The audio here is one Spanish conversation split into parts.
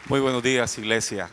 Muy buenos días, iglesia.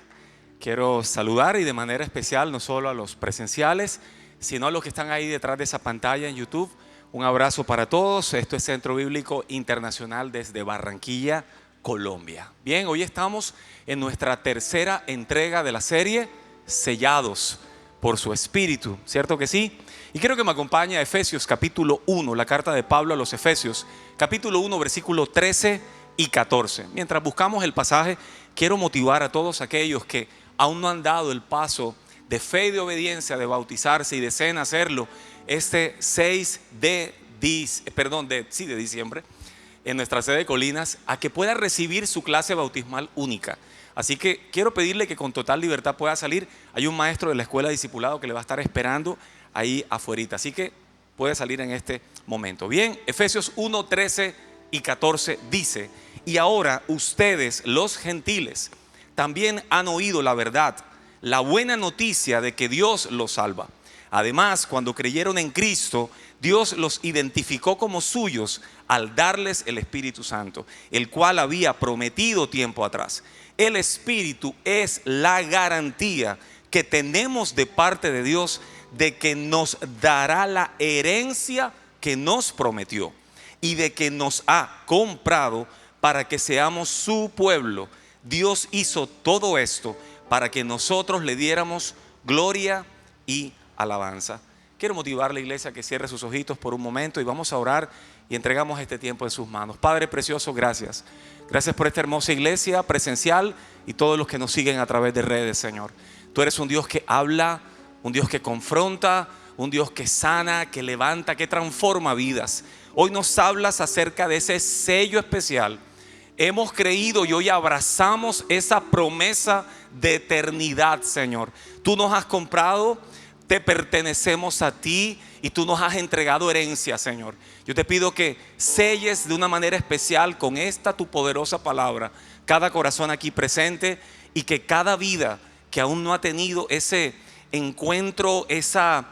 Quiero saludar y de manera especial no solo a los presenciales, sino a los que están ahí detrás de esa pantalla en YouTube. Un abrazo para todos. Esto es Centro Bíblico Internacional desde Barranquilla, Colombia. Bien, hoy estamos en nuestra tercera entrega de la serie Sellados por su Espíritu, ¿cierto que sí? Y quiero que me acompañe a Efesios capítulo 1, la carta de Pablo a los Efesios, capítulo 1, versículo 13 y 14. Mientras buscamos el pasaje, quiero motivar a todos aquellos que aún no han dado el paso de fe y de obediencia, de bautizarse y desean hacerlo este 6 de diciembre en nuestra sede de Colinas, a que pueda recibir su clase bautismal única. Así que quiero pedirle que con total libertad pueda salir. Hay un maestro de la escuela de discipulado que le va a estar esperando ahí afuerita, así que puede salir en este momento. Bien, Efesios 1, 13 y 14 dice: y ahora ustedes, los gentiles, también han oído la verdad, la buena noticia de que Dios los salva. Además, cuando creyeron en Cristo, Dios los identificó como suyos al darles el Espíritu Santo, el cual había prometido tiempo atrás. El Espíritu es la garantía que tenemos de parte de Dios de que nos dará la herencia que nos prometió y de que nos ha comprado para que seamos su pueblo. Dios hizo todo esto para que nosotros le diéramos gloria y alabanza. Quiero motivar a la iglesia a que cierre sus ojitos por un momento y vamos a orar y entregamos este tiempo en sus manos. Padre precioso, gracias. Gracias por esta hermosa iglesia presencial y todos los que nos siguen a través de redes, Señor. Tú eres un Dios que habla, un Dios que confronta, un Dios que sana, que levanta, que transforma vidas. Hoy nos hablas acerca de ese sello especial. Hemos creído y hoy abrazamos esa promesa de eternidad, Señor. Tú nos has comprado, te pertenecemos a ti y tú nos has entregado herencia, Señor. Yo te pido que selles de una manera especial con esta tu poderosa palabra cada corazón aquí presente, y que cada vida que aún no ha tenido ese encuentro, esa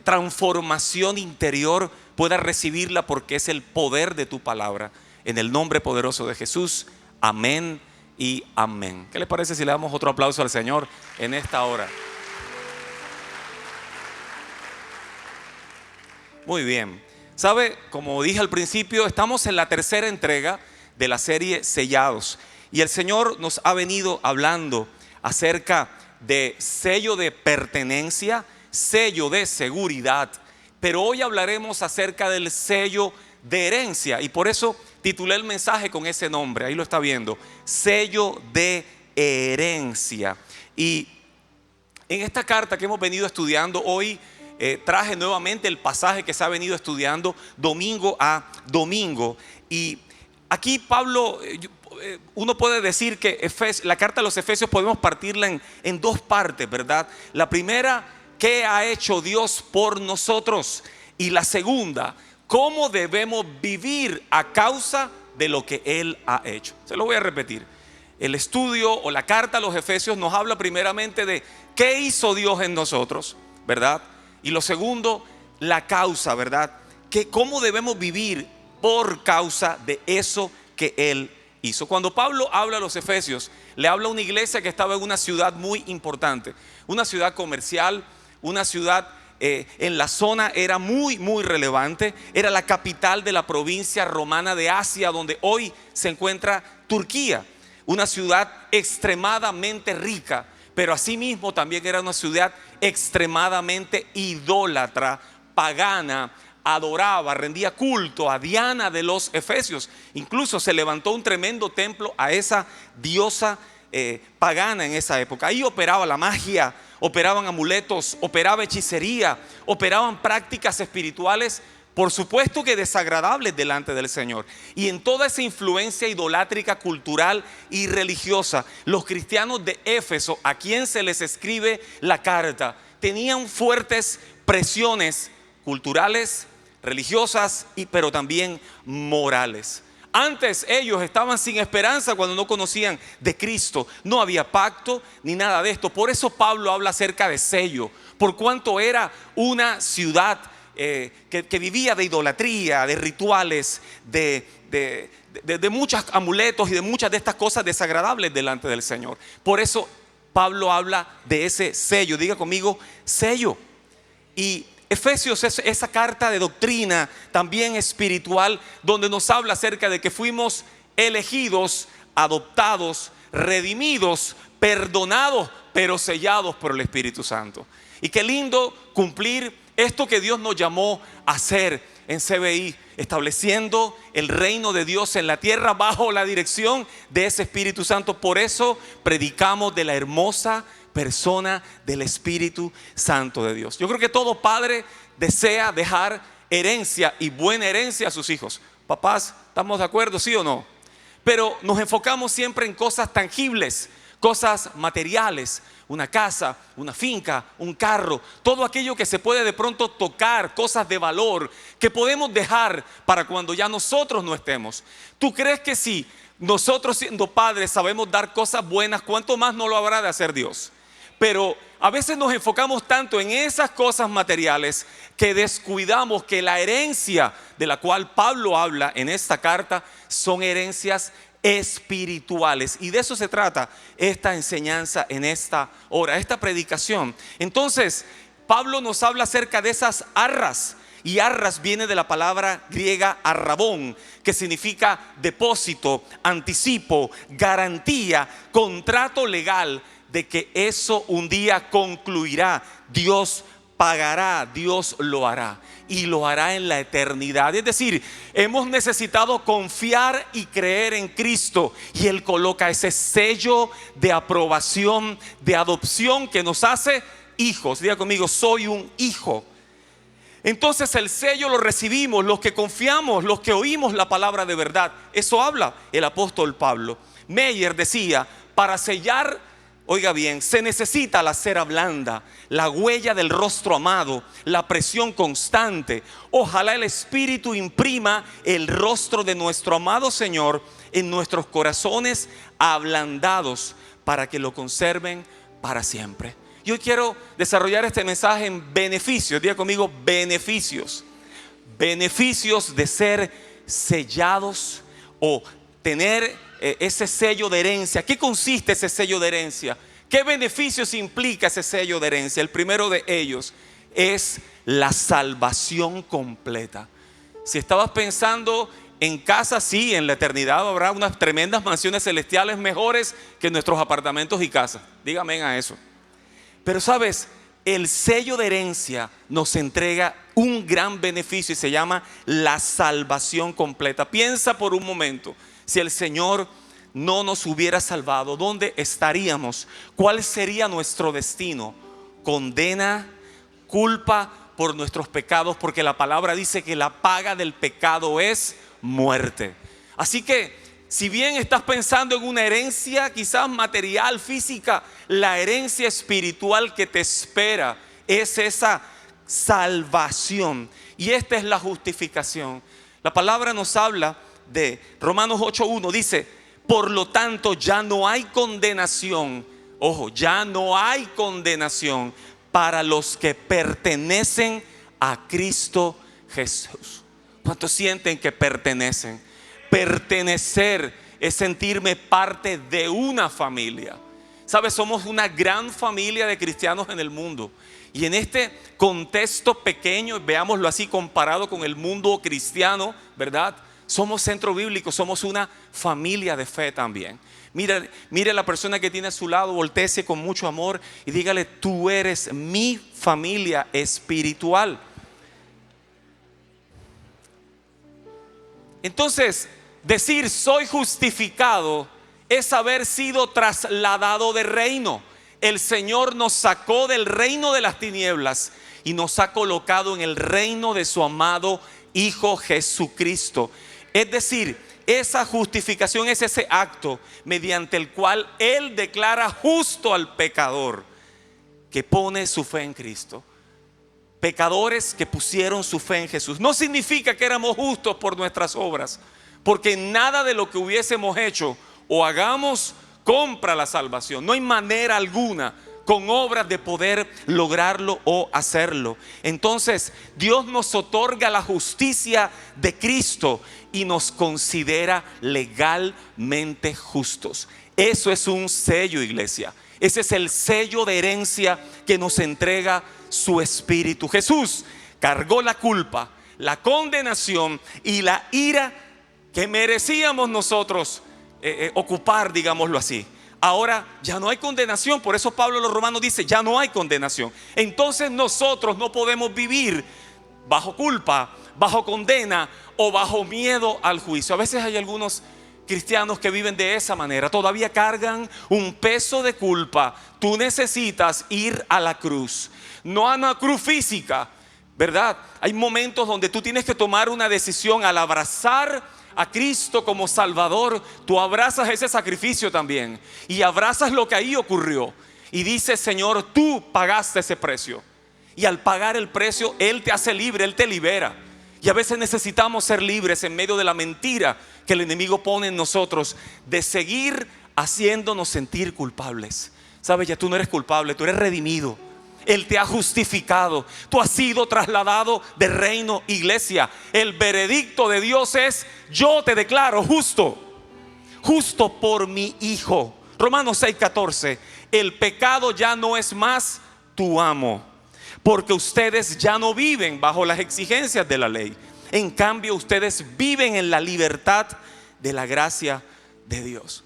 transformación interior, pueda recibirla, porque es el poder de tu palabra. En el nombre poderoso de Jesús, amén y amén. ¿Qué les parece si le damos otro aplauso al Señor en esta hora? Muy bien. ¿Sabe? Como dije al principio, estamos en la tercera entrega de la serie Sellados. Y el Señor nos ha venido hablando acerca de sello de pertenencia, sello de seguridad. Pero hoy hablaremos acerca del sello de herencia. Y por eso titulé el mensaje con ese nombre. Ahí lo está viendo. Sello de herencia. Y en esta carta que hemos venido estudiando hoy, traje nuevamente el pasaje que se ha venido estudiando domingo a domingo. Y aquí Pablo, uno puede decir que la carta a los Efesios podemos partirla en dos partes, ¿verdad? La primera, ¿qué ha hecho Dios por nosotros? Y la segunda, ¿cómo debemos vivir a causa de lo que Él ha hecho? Se lo voy a repetir. El estudio o la carta a los Efesios nos habla primeramente de qué hizo Dios en nosotros, ¿verdad? Y lo segundo, la causa, ¿verdad? Que cómo debemos vivir por causa de eso que Él hizo. Cuando Pablo habla a los Efesios, le habla a una iglesia que estaba en una ciudad muy importante, una ciudad comercial, una ciudad en la zona era muy relevante. Era la capital de la provincia romana de Asia, donde hoy se encuentra Turquía. Una ciudad extremadamente rica, pero asimismo también era una ciudad extremadamente idólatra, pagana. Adoraba, rendía culto a Diana de los Efesios. Incluso se levantó un tremendo templo a esa diosa pagana en esa época. Ahí operaba la magia, operaban amuletos, operaba hechicería, operaban prácticas espirituales, por supuesto que desagradables delante del Señor. Y en toda esa influencia idolátrica, cultural y religiosa, los cristianos de Éfeso, a quien se les escribe la carta, tenían fuertes presiones culturales, religiosas, pero también morales. Antes ellos estaban sin esperanza cuando no conocían de Cristo. No había pacto ni nada de esto. Por eso Pablo habla acerca de sello, por cuanto era una ciudad que vivía de idolatría, de rituales, de muchos amuletos y de muchas de estas cosas desagradables delante del Señor. Por eso Pablo habla de ese sello. Diga conmigo, sello. Y Efesios es esa carta de doctrina también espiritual, donde nos habla acerca de que fuimos elegidos, adoptados, redimidos, perdonados, pero sellados por el Espíritu Santo. Y qué lindo cumplir esto que Dios nos llamó a hacer en CBI, estableciendo el reino de Dios en la tierra bajo la dirección de ese Espíritu Santo. Por eso predicamos de la hermosa persona del Espíritu Santo de Dios. Yo creo que todo padre desea dejar herencia, y buena herencia, a sus hijos. Papás, ¿estamos de acuerdo, sí o no? Pero nos enfocamos siempre en cosas tangibles, cosas materiales, una casa, una finca, un carro, todo aquello que se puede de pronto tocar, cosas de valor que podemos dejar para cuando ya nosotros no estemos. ¿Tú crees que si nosotros, siendo padres, sabemos dar cosas buenas, cuánto más no lo habrá de hacer Dios? Pero a veces nos enfocamos tanto en esas cosas materiales que descuidamos que la herencia de la cual Pablo habla en esta carta son herencias espirituales. Y de eso se trata esta enseñanza en esta hora, esta predicación. Entonces, Pablo nos habla acerca de esas arras. Y arras viene de la palabra griega arrabón, que significa depósito, anticipo, garantía, contrato legal de que eso un día concluirá. Dios pagará, Dios lo hará, y lo hará en la eternidad. Es decir, hemos necesitado confiar y creer en Cristo, y Él coloca ese sello de aprobación, de adopción, que nos hace hijos. Diga conmigo, soy un hijo. Entonces el sello lo recibimos los que confiamos, los que oímos la palabra de verdad. Eso habla el apóstol Pablo. Meyer decía, para sellar, oiga bien, se necesita la cera blanda, la huella del rostro amado, la presión constante. Ojalá el Espíritu imprima el rostro de nuestro amado Señor en nuestros corazones ablandados, para que lo conserven para siempre. Yo quiero desarrollar este mensaje en beneficios. Diga conmigo, beneficios. Beneficios de ser sellados o tener ese sello de herencia. ¿Qué consiste ese sello de herencia? ¿Qué beneficios implica ese sello de herencia? El primero de ellos es la salvación completa. Si estabas pensando en casa, sí, en la eternidad habrá unas tremendas mansiones celestiales mejores que nuestros apartamentos y casas. Dígame a eso. Pero sabes, el sello de herencia nos entrega un gran beneficio y se llama la salvación completa. Piensa por un momento, si el Señor no nos hubiera salvado, ¿dónde estaríamos? ¿Cuál sería nuestro destino? Condena, culpa por nuestros pecados, porque la palabra dice que la paga del pecado es muerte. Así que si bien estás pensando en una herencia quizás material, física, la herencia espiritual que te espera es esa salvación. Y esta es la justificación. La palabra nos habla de Romanos 8:1, dice: por lo tanto ya no hay condenación. Ojo, ya no hay condenación para los que pertenecen a Cristo Jesús. ¿Cuántos sienten que pertenecen? Pertenecer es sentirme parte de una familia. ¿Sabes? Somos una gran familia de cristianos en el mundo. Y en este contexto pequeño, veámoslo así, comparado con el mundo cristiano, ¿verdad? Somos centro bíblico, somos una familia de fe también. Mire a la persona que tiene a su lado, voltéese con mucho amor y dígale: tú eres mi familia espiritual. Entonces, decir soy justificado es haber sido trasladado de reino. El Señor nos sacó del reino de las tinieblas y nos ha colocado en el reino de su amado Hijo Jesucristo. Es decir, esa justificación es ese acto mediante el cual Él declara justo al pecador que pone su fe en Cristo. Pecadores que pusieron su fe en Jesús. No significa que éramos justos por nuestras obras, porque nada de lo que hubiésemos hecho o hagamos compra la salvación. No hay manera alguna con obras de poder lograrlo o hacerlo. Entonces Dios nos otorga la justicia de Cristo y nos considera legalmente justos. Eso es un sello, iglesia. Ese es el sello de herencia que nos entrega su Espíritu. Jesús cargó la culpa, la condenación y la ira que merecíamos nosotros ocupar, digámoslo así. Ahora ya no hay condenación. Por eso Pablo a los Romanos dice: ya no hay condenación. Entonces nosotros no podemos vivir bajo culpa, bajo condena o bajo miedo al juicio. A veces hay algunos cristianos que viven de esa manera. Todavía cargan un peso de culpa. Tú necesitas ir a la cruz, no a una cruz física, ¿verdad? Hay momentos donde tú tienes que tomar una decisión. Al abrazar a Cristo como Salvador, tú abrazas ese sacrificio también y abrazas lo que ahí ocurrió y dices: Señor, tú pagaste ese precio, y al pagar el precio Él te hace libre, Él te libera. Y a veces necesitamos ser libres en medio de la mentira que el enemigo pone en nosotros, de seguir haciéndonos sentir culpables. Sabes, ya tú no eres culpable, tú eres redimido. Él te ha justificado. Tú has sido trasladado de reino, iglesia. El veredicto de Dios es: yo te declaro justo, justo por mi Hijo. Romanos 6:14. El pecado ya no es más tu amo, porque ustedes ya no viven bajo las exigencias de la ley. En cambio, ustedes viven en la libertad de la gracia de Dios.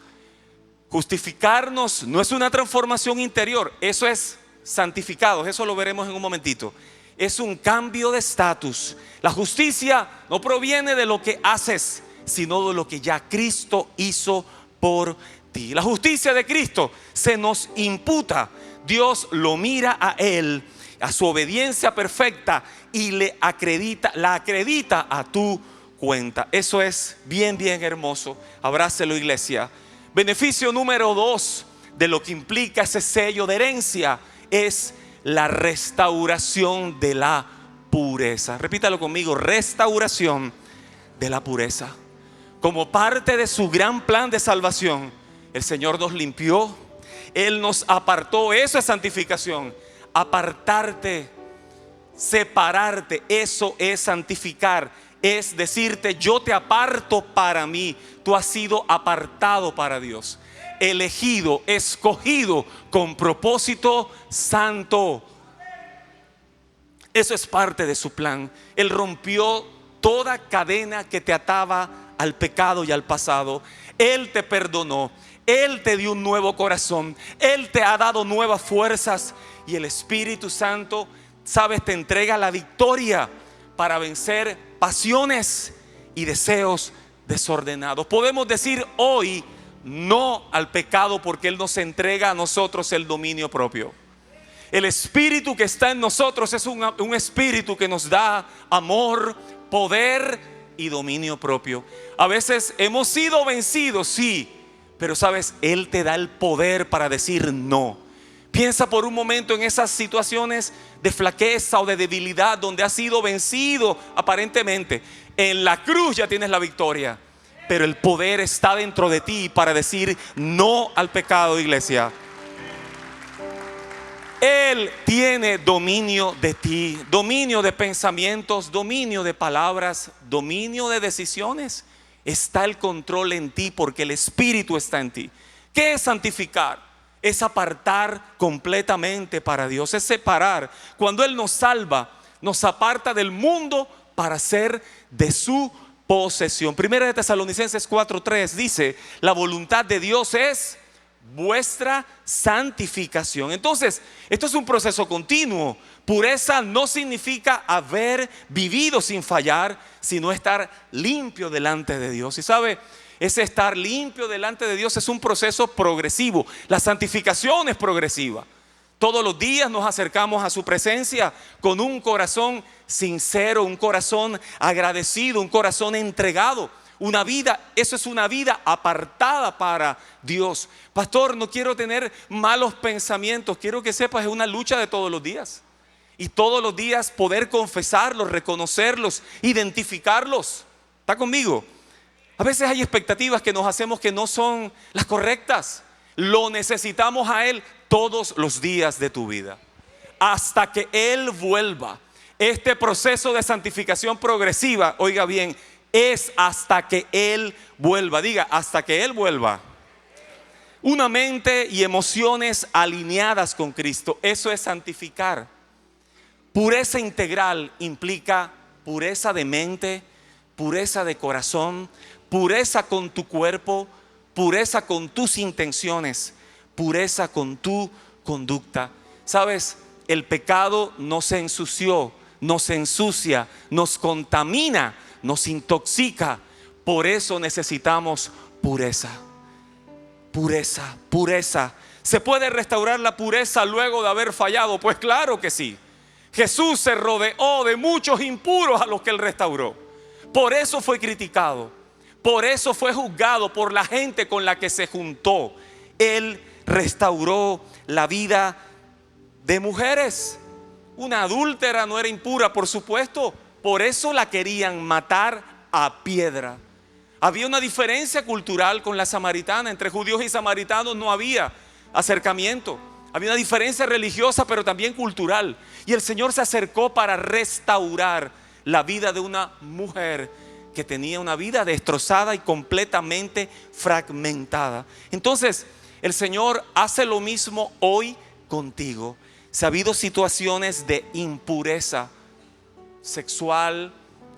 Justificarnos no es una transformación interior, eso es santificados, eso lo veremos en un momentito. Es un cambio de estatus. La justicia no proviene de lo que haces, sino de lo que ya Cristo hizo por ti. La justicia de Cristo se nos imputa. Dios lo mira a Él, a su obediencia perfecta, y la acredita a tu cuenta. Eso es bien hermoso. Abrácelo, iglesia. Beneficio número 2 de lo que implica ese sello de herencia es la restauración de la pureza. Repítalo conmigo: restauración de la pureza. Como parte de su gran plan de salvación, el Señor nos limpió, Él nos apartó. Eso es santificación. Apartarte, separarte, eso es santificar. Es decirte: yo te aparto para mí. Tú has sido apartado para Dios, elegido, escogido con propósito santo. Eso es parte de su plan. Él rompió toda cadena que te ataba al pecado y al pasado. Él te perdonó, Él te dio un nuevo corazón, Él te ha dado nuevas fuerzas, y el Espíritu Santo, sabes, te entrega la victoria para vencer pasiones y deseos desordenados. Podemos decir hoy no al pecado, porque Él nos entrega a nosotros el dominio propio. El Espíritu que está en nosotros es un Espíritu que nos da amor, poder y dominio propio. A veces hemos sido vencidos, sí, pero sabes, Él te da el poder para decir no. Piensa por un momento en esas situaciones de flaqueza o de debilidad donde has sido vencido aparentemente. En la cruz ya tienes la victoria, pero el poder está dentro de ti para decir no al pecado, iglesia. Él tiene dominio de ti, dominio de pensamientos, dominio de palabras, dominio de decisiones. Está el control en ti porque el Espíritu está en ti. ¿Qué es santificar? Es apartar completamente para Dios, es separar. Cuando Él nos salva, nos aparta del mundo para ser de su posesión. Primera de Tesalonicenses 4:3 dice: la voluntad de Dios es vuestra santificación. Entonces, esto es un proceso continuo. Pureza no significa haber vivido sin fallar, sino estar limpio delante de Dios. Y sabe, ese estar limpio delante de Dios es un proceso progresivo. La santificación es progresiva. Todos los días nos acercamos a su presencia con un corazón sincero, un corazón agradecido, un corazón entregado. Una vida, eso es una vida apartada para Dios. Pastor, no quiero tener malos pensamientos. Quiero que sepas, es una lucha de todos los días. Y todos los días poder confesarlos, reconocerlos, identificarlos. ¿Está conmigo? A veces hay expectativas que nos hacemos que no son las correctas. Lo necesitamos a Él todos los días de tu vida, hasta que Él vuelva. Este proceso de santificación progresiva, oiga bien, es hasta que Él vuelva. Diga, hasta que Él vuelva. Una mente y emociones alineadas con Cristo, eso es santificar. Pureza integral implica pureza de mente, pureza de corazón, pureza con tu cuerpo, pureza con tus intenciones, pureza con tu conducta. ¿Sabes? El pecado nos ensució, nos ensucia, nos contamina, nos intoxica. Por eso necesitamos pureza. Pureza, pureza. ¿Se puede restaurar la pureza luego de haber fallado? Pues claro que sí. Jesús se rodeó de muchos impuros a los que Él restauró. Por eso fue criticado. Por eso fue juzgado por la gente con la que se juntó. Él restauró la vida de mujeres. Una adúltera no era impura, por supuesto. Por eso la querían matar a piedra. Había una diferencia cultural con la samaritana. Entre judíos y samaritanos no había acercamiento. Había una diferencia religiosa, pero también cultural. Y el Señor se acercó para restaurar la vida de una mujer que tenía una vida destrozada y completamente fragmentada. Entonces, el Señor hace lo mismo hoy contigo. Si ha habido situaciones de impureza sexual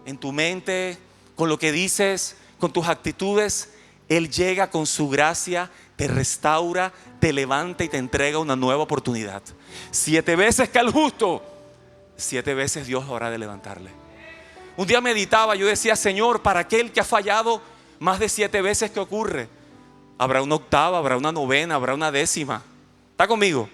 en tu mente, con lo que dices, con tus actitudes, Él llega con su gracia, te restaura, te levanta y te entrega una nueva oportunidad. 7 veces que al justo, 7 veces Dios habrá de levantarle. Un día meditaba, yo decía, Señor, para aquel que ha fallado más de 7 veces, ¿qué ocurre? Habrá una octava, habrá una novena, habrá una décima. ¿Está conmigo?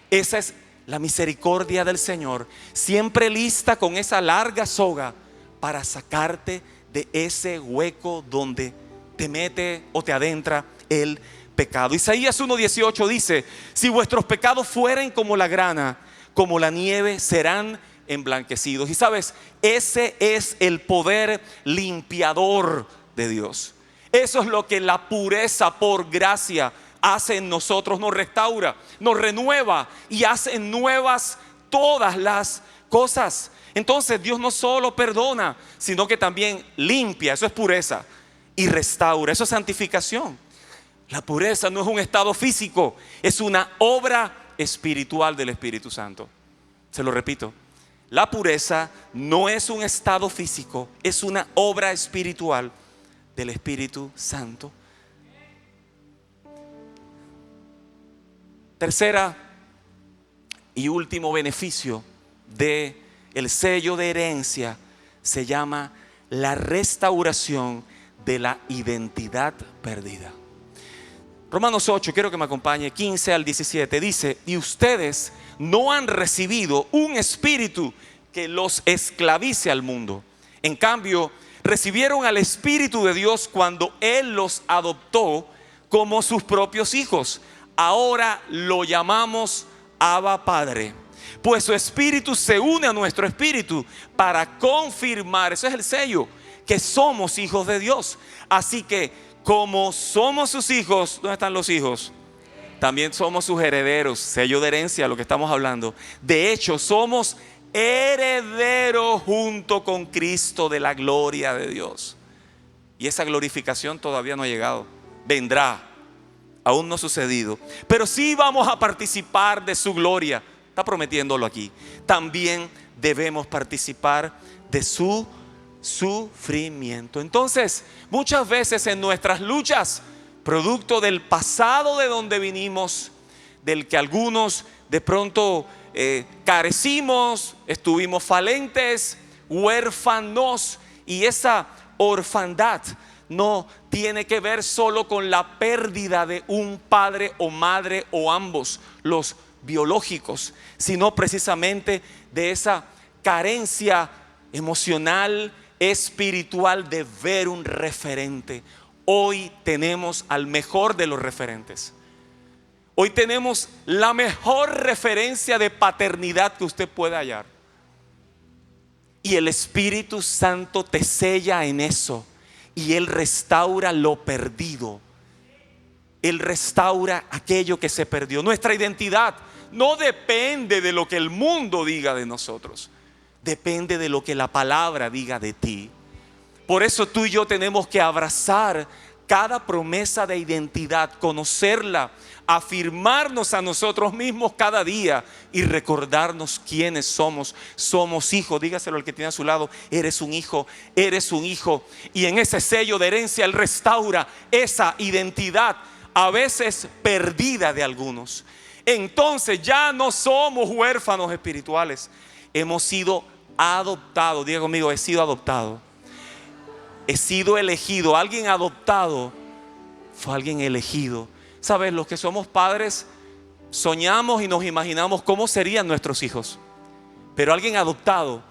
Esa es la misericordia del Señor, siempre lista con esa larga soga para sacarte de ese hueco donde te mete o te adentra el pecado. Isaías 1:18 dice: si vuestros pecados fueren como la grana, como la nieve, serán emblanquecidos. Y sabes, ese es el poder limpiador de Dios. Eso es lo que la pureza por gracia hace en nosotros. Nos restaura, nos renueva y hace nuevas todas las cosas. Entonces Dios no solo perdona, sino que también limpia. Eso es pureza. Y restaura, eso es santificación. La pureza no es un estado físico, es una obra espiritual del Espíritu Santo. Se lo repito, la pureza no es un estado físico, es una obra espiritual del Espíritu Santo. Tercera y último beneficio del sello de herencia se llama la restauración de la identidad perdida. Romanos 8, quiero que me acompañe, 15 al 17, dice: y ustedes no han recibido un espíritu que los esclavice al mundo. En cambio, recibieron al Espíritu de Dios cuando Él los adoptó como sus propios hijos. Ahora lo llamamos Abba Padre. Pues su Espíritu se une a nuestro espíritu para confirmar, eso es el sello, que somos hijos de Dios. Así que como somos sus hijos, ¿dónde están los hijos? También somos sus herederos, sello de herencia, lo que estamos hablando. De hecho, somos herederos junto con Cristo de la gloria de Dios. Y esa glorificación todavía no ha llegado. Vendrá, aún no ha sucedido. Pero sí vamos a participar de su gloria. Está prometiéndolo aquí. También debemos participar de su sufrimiento. Entonces, muchas veces en nuestras luchas, producto del pasado de donde vinimos, del que algunos de pronto carecimos, estuvimos falentes, huérfanos, y esa orfandad no tiene que ver solo con la pérdida de un padre o madre o ambos, los biológicos, sino precisamente de esa carencia emocional, espiritual, de ver un referente. Hoy tenemos al mejor de los referentes. Hoy tenemos la mejor referencia de paternidad que usted pueda hallar. Y el Espíritu Santo te sella en eso. Y Él restaura lo perdido. Él restaura aquello que se perdió. Nuestra identidad no depende de lo que el mundo diga de nosotros, depende de lo que la palabra diga de ti. Por eso tú y yo tenemos que abrazar cada promesa de identidad, conocerla, afirmarnos a nosotros mismos cada día y recordarnos quiénes somos. Somos hijos. Dígaselo al que tiene a su lado: eres un hijo, eres un hijo. Y en ese sello de herencia Él restaura esa identidad, a veces perdida de algunos. Entonces ya no somos huérfanos espirituales, hemos sido adoptados. Diga conmigo: he sido adoptado. He sido elegido. Alguien adoptado fue alguien elegido. Sabes, los que somos padres soñamos y nos imaginamos cómo serían nuestros hijos, pero alguien adoptado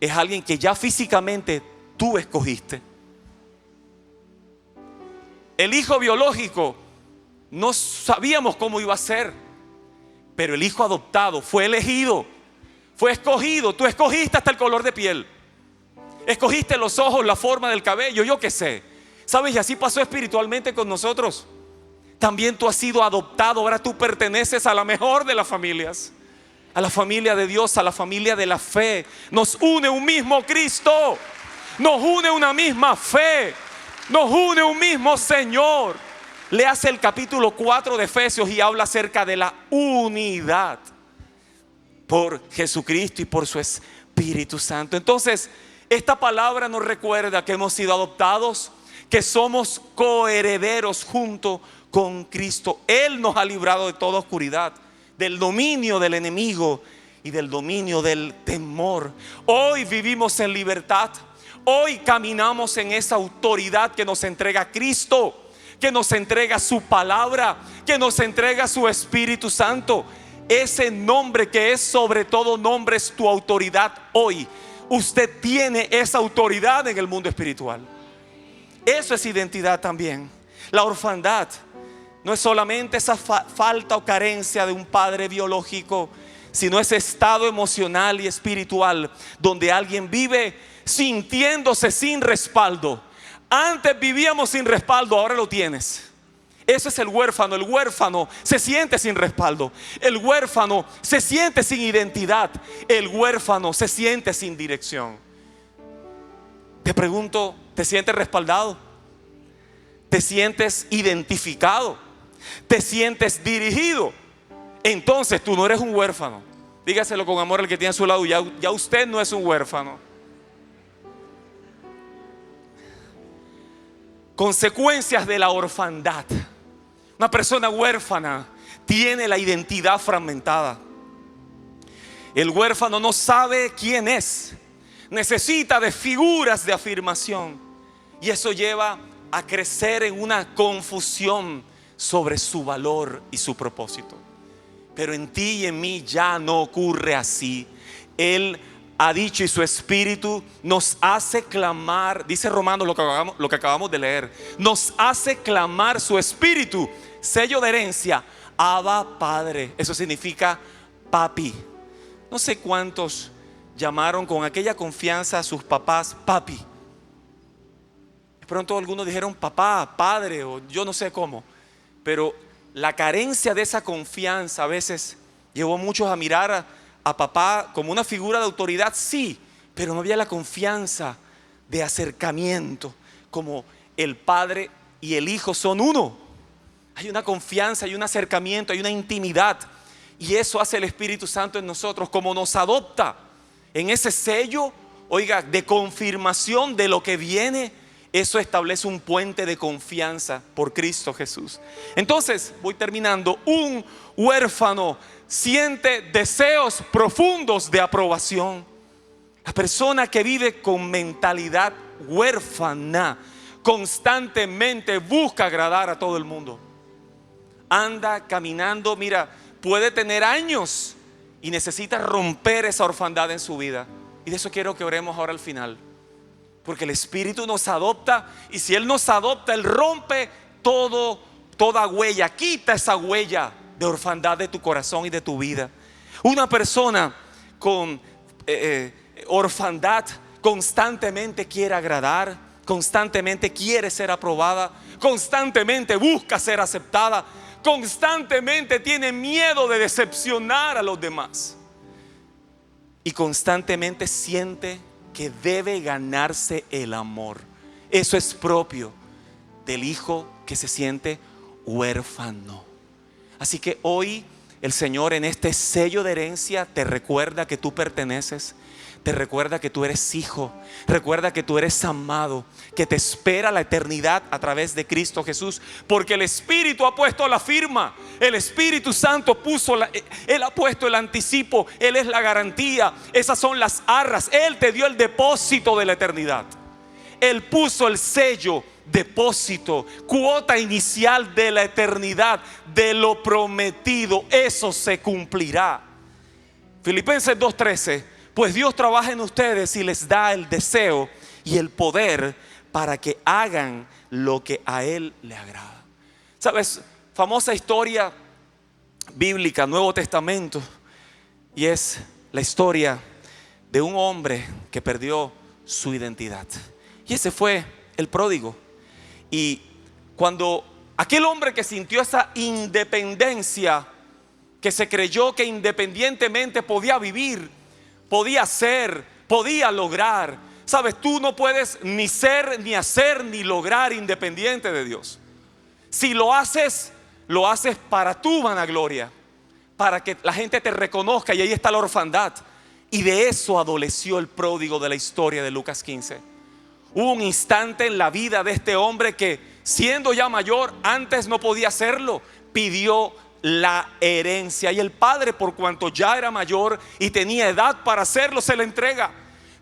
es alguien que ya físicamente tú escogiste. El hijo biológico no sabíamos cómo iba a ser, pero el hijo adoptado fue elegido, fue escogido. Tú escogiste hasta el color de piel, escogiste los ojos, la forma del cabello, yo qué sé. ¿Sabes? Y así pasó espiritualmente con nosotros. También tú has sido adoptado. Ahora tú perteneces a la mejor de las familias, a la familia de Dios, a la familia de la fe. Nos une un mismo Cristo, nos une una misma fe, nos une un mismo Señor. Le hace el capítulo 4 de Efesios y habla acerca de la unidad por Jesucristo y por su Espíritu Santo. Entonces, esta palabra nos recuerda que hemos sido adoptados, que somos coherederos junto con Cristo. Él nos ha librado de toda oscuridad, del dominio del enemigo y del dominio del temor. Hoy vivimos en libertad. Hoy caminamos en esa autoridad que nos entrega Cristo, que nos entrega su palabra, que nos entrega su Espíritu Santo. Ese nombre que es sobre todo nombre es tu autoridad hoy. Usted tiene esa autoridad en el mundo espiritual. Eso es identidad también. La orfandad no es solamente esa falta o carencia de un padre biológico, sino ese estado emocional y espiritual donde alguien vive sintiéndose sin respaldo. Antes vivíamos sin respaldo, ahora lo tienes. Eso es el huérfano. El huérfano se siente sin respaldo. El huérfano se siente sin identidad. El huérfano se siente sin dirección. Te pregunto, ¿te sientes respaldado? ¿Te sientes identificado? ¿Te sientes dirigido? Entonces tú no eres un huérfano. Dígaselo con amor al que tiene a su lado: ya usted no es un huérfano. Consecuencias de la orfandad. Una persona huérfana tiene la identidad fragmentada. El huérfano no sabe quién es, necesita de figuras de afirmación, y eso lleva a crecer en una confusión sobre su valor y su propósito. Pero en ti y en mí ya no ocurre así. Él ha dicho, y su Espíritu nos hace clamar. Dice Romanos, lo que acabamos de leer, nos hace clamar su Espíritu, sello de herencia: Abba, Padre. Eso significa papi. No sé cuántos llamaron con aquella confianza a sus papás papi. De pronto algunos dijeron papá, padre, o yo no sé cómo. Pero la carencia de esa confianza a veces llevó a muchos a mirar a papá como una figura de autoridad, sí, pero no había la confianza de acercamiento, como el padre y el hijo son uno. Hay una confianza, hay un acercamiento, hay una intimidad, y eso hace el Espíritu Santo en nosotros, como nos adopta en ese sello, oiga, de confirmación de lo que viene. Eso establece un puente de confianza por Cristo Jesús. Entonces, voy terminando. Un huérfano siente deseos profundos de aprobación. La persona que vive con mentalidad huérfana constantemente busca agradar a todo el mundo. Anda caminando, mira, puede tener años y necesita romper esa orfandad en su vida. Y de eso quiero que oremos ahora al final. Porque el Espíritu nos adopta, y si Él nos adopta, Él rompe toda huella, quita esa huella de orfandad de tu corazón y de tu vida. Una persona con orfandad constantemente quiere agradar, constantemente quiere ser aprobada, constantemente busca ser aceptada, constantemente tiene miedo de decepcionar a los demás y constantemente siente que debe ganarse el amor. Eso es propio del hijo que se siente huérfano. Así que hoy el Señor, en este sello de herencia, te recuerda que tú perteneces, te recuerda que tú eres hijo, recuerda que tú eres amado, que te espera la eternidad a través de Cristo Jesús, porque el Espíritu ha puesto la firma, el Espíritu Santo Él ha puesto el anticipo, Él es la garantía, esas son las arras, Él te dio el depósito de la eternidad, Él puso el sello, depósito, cuota inicial de la eternidad, de lo prometido. Eso se cumplirá. Filipenses 2:13: pues Dios trabaja en ustedes y les da el deseo y el poder para que hagan lo que a Él le agrada. ¿Sabes? Famosa historia bíblica, Nuevo Testamento, y es la historia de un hombre que perdió su identidad. Y ese fue el pródigo. Y cuando aquel hombre que sintió esa independencia, que se creyó que independientemente podía vivir, podía ser, podía lograr. Sabes, tú no puedes ni ser, ni hacer, ni lograr independiente de Dios. Si lo haces para tu vanagloria, para que la gente te reconozca, y ahí está la orfandad. Y de eso adoleció el pródigo de la historia de Lucas 15. Hubo un instante en la vida de este hombre que, siendo ya mayor, antes no podía hacerlo, pidió la herencia, y el padre, por cuanto ya era mayor y tenía edad para hacerlo, se la entrega.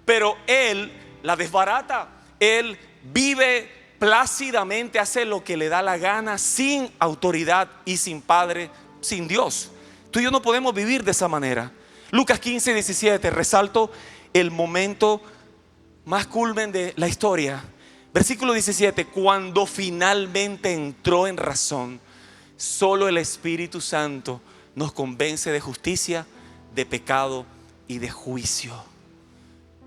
Pero él la desbarata, él vive plácidamente, hace lo que le da la gana, sin autoridad y sin padre, sin Dios. Tú y yo no podemos vivir de esa manera. Lucas 15:17, resalto el momento más culmen de la historia. Versículo 17: cuando finalmente entró en razón, solo el Espíritu Santo nos convence de justicia, de pecado y de juicio.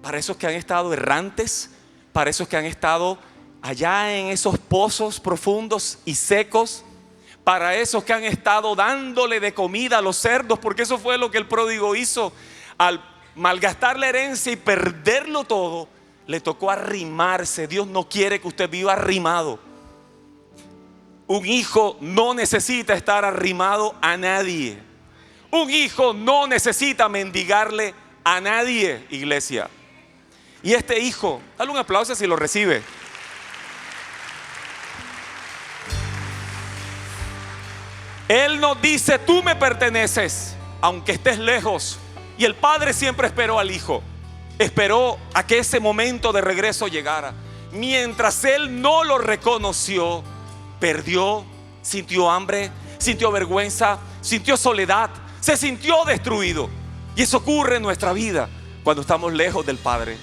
Para esos que han estado errantes, para esos que han estado allá en esos pozos profundos y secos, para esos que han estado dándole de comida a los cerdos, porque eso fue lo que el pródigo hizo. Al malgastar la herencia y perderlo todo, le tocó arrimarse. Dios no quiere que usted viva arrimado. Un hijo no necesita estar arrimado a nadie. Un hijo no necesita mendigarle a nadie, iglesia. Y este hijo, dale un aplauso si lo recibe. Él nos dice: tú me perteneces, aunque estés lejos. Y el padre siempre esperó al hijo. Esperó a que ese momento de regreso llegara. Mientras él no lo reconoció, perdió, sintió hambre, sintió vergüenza, sintió soledad, se sintió destruido. Y eso ocurre en nuestra vida cuando estamos lejos del Padre.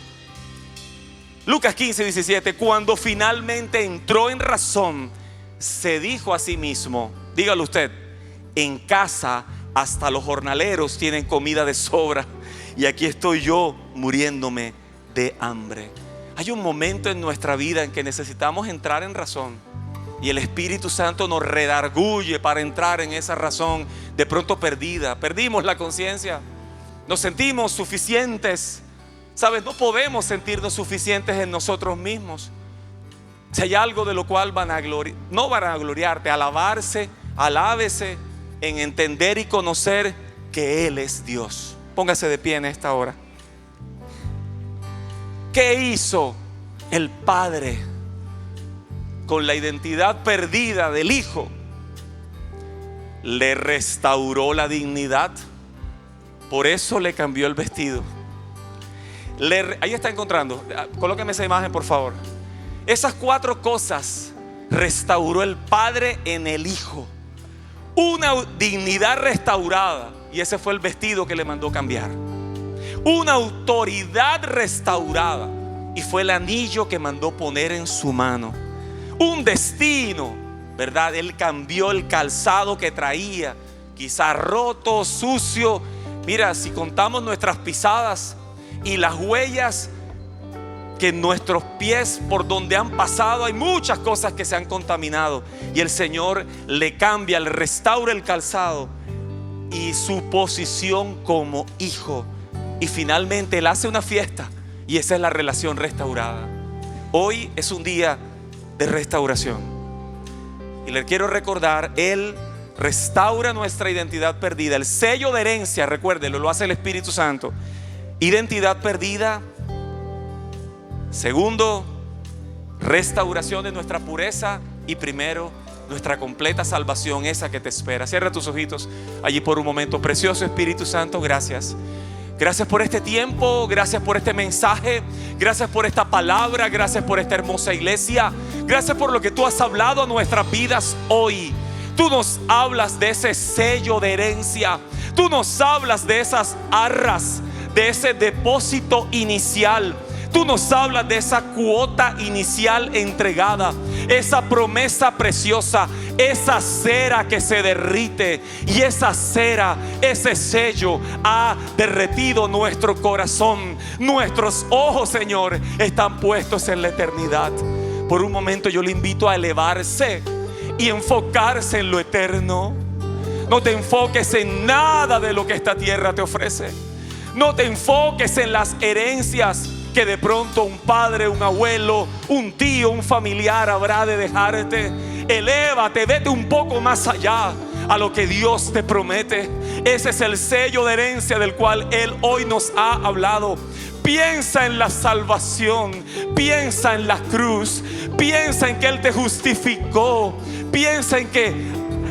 Lucas 15:17: cuando finalmente entró en razón, se dijo a sí mismo, dígalo usted: en casa hasta los jornaleros tienen comida de sobra, y aquí estoy yo muriéndome de hambre. Hay un momento en nuestra vida en que necesitamos entrar en razón, y el Espíritu Santo nos redarguye para entrar en esa razón de pronto perdida. Perdimos la conciencia, nos sentimos suficientes. Sabes, no podemos sentirnos suficientes en nosotros mismos. Si hay algo de lo cual no vanagloriarte, alabarse, alábese en entender y conocer que Él es Dios. Póngase de pie en esta hora. ¿Qué hizo el Padre con la identidad perdida del Hijo? Le restauró la dignidad. Por eso le cambió el vestido. Ahí está encontrando. Colóqueme esa imagen, por favor. Esas 4 cosas restauró el Padre en el Hijo. Una dignidad restaurada, y ese fue el vestido que le mandó cambiar. Una autoridad restaurada, y fue el anillo que mandó poner en su mano. Un destino, ¿verdad? Él cambió el calzado que traía, quizá roto, sucio. Mira, si contamos nuestras pisadas y las huellas porque en nuestros pies, por donde han pasado, hay muchas cosas que se han contaminado. Y el Señor le cambia, le restaura el calzado y su posición como hijo. Y finalmente Él hace una fiesta, y esa es la relación restaurada. Hoy es un día de restauración. Y le quiero recordar, Él restaura nuestra identidad perdida. El sello de herencia, recuérdelo, lo hace el Espíritu Santo. Identidad perdida. Segundo, restauración de nuestra pureza. Y primero, nuestra completa salvación, esa que te espera. Cierra tus ojitos allí por un momento. Precioso Espíritu Santo, gracias. Gracias por este tiempo, gracias por este mensaje, gracias por esta palabra, gracias por esta hermosa iglesia, gracias por lo que tú has hablado a nuestras vidas hoy. Tú nos hablas de ese sello de herencia, tú nos hablas de esas arras, de ese depósito inicial. Tú nos hablas de esa cuota inicial entregada, esa promesa preciosa, esa cera que se derrite, y esa cera, ese sello ha derretido nuestro corazón. Nuestros ojos, Señor, están puestos en la eternidad. Por un momento yo le invito a elevarse y enfocarse en lo eterno. No te enfoques en nada de lo que esta tierra te ofrece. No te enfoques en las herencias que de pronto un padre, un abuelo, un tío, un familiar habrá de dejarte. Elévate, vete un poco más allá a lo que Dios te promete. Ese es el sello de herencia del cual Él hoy nos ha hablado. Piensa en la salvación, piensa en la cruz, piensa en que Él te justificó, piensa en que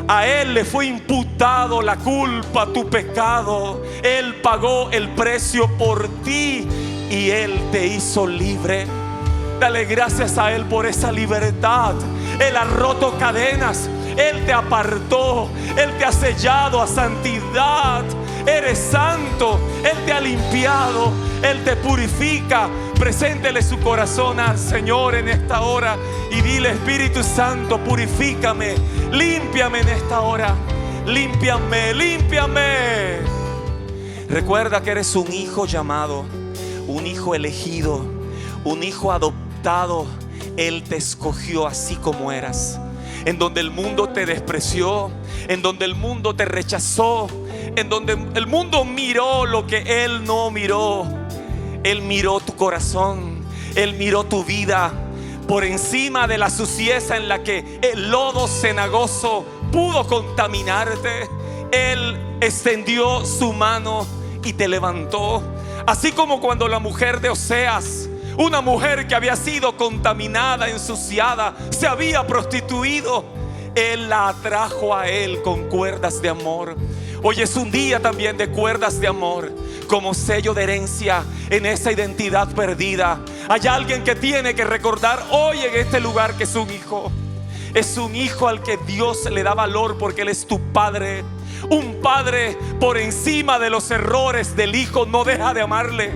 a Él le fue imputado la culpa, tu pecado. Él pagó el precio por ti y Él te hizo libre. Dale gracias a Él por esa libertad. Él ha roto cadenas, Él te apartó, Él te ha sellado a santidad. Eres santo, Él te ha limpiado, Él te purifica. Preséntele su corazón al Señor en esta hora y dile: Espíritu Santo, purifícame, límpiame en esta hora. Límpiame, límpiame. Recuerda que eres un hijo llamado, un hijo elegido, un hijo adoptado. Él te escogió así como eras. En donde el mundo te despreció, en donde el mundo te rechazó, en donde el mundo miró lo que Él no miró. Él miró tu corazón, Él miró tu vida. Por encima de la suciedad en la que el lodo cenagoso pudo contaminarte, Él extendió su mano y te levantó. Así como cuando la mujer de Oseas, una mujer que había sido contaminada, ensuciada, se había prostituido, Él la atrajo a Él con cuerdas de amor. Hoy es un día también de cuerdas de amor, como sello de herencia en esa identidad perdida. Hay alguien que tiene que recordar hoy en este lugar que es un hijo. Es un hijo al que Dios le da valor porque Él es tu padre. Un padre por encima de los errores del hijo no deja de amarle.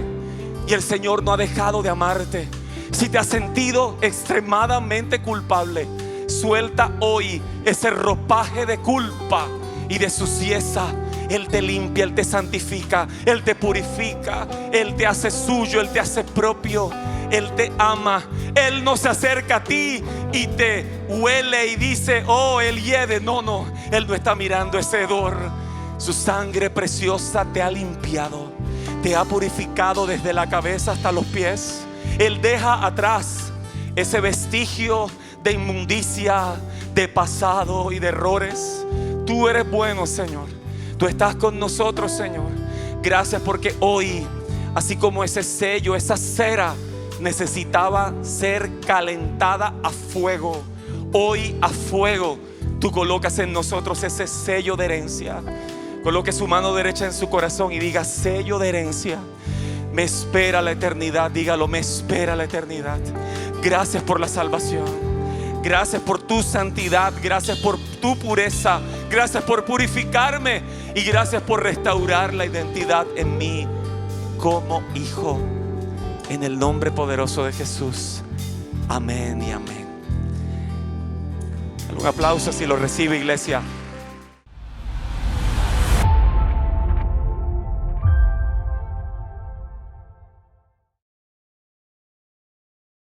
Y el Señor no ha dejado de amarte. Si te has sentido extremadamente culpable, suelta hoy ese ropaje de culpa y de suciedad. Él te limpia, Él te santifica, Él te purifica, Él te hace suyo, Él te hace propio. Él te ama. Él no se acerca a ti y te huele y dice: oh, Él hiede. No, Él no está mirando ese hedor. Su sangre preciosa te ha limpiado, te ha purificado desde la cabeza hasta los pies. Él deja atrás ese vestigio de inmundicia, de pasado y de errores. Tú eres bueno, Señor. Tú estás con nosotros, Señor. Gracias porque hoy, así como ese sello, esa cera necesitaba ser calentada a fuego, hoy a fuego tú colocas en nosotros ese sello de herencia. Coloque su mano derecha en su corazón y diga: sello de herencia. Me espera la eternidad. Dígalo: me espera la eternidad. Gracias por la salvación. Gracias por tu santidad. Gracias por tu pureza. Gracias por purificarme. Y gracias por restaurar la identidad en mí como hijo. En el nombre poderoso de Jesús. Amén y amén. Un aplauso si lo recibe, iglesia.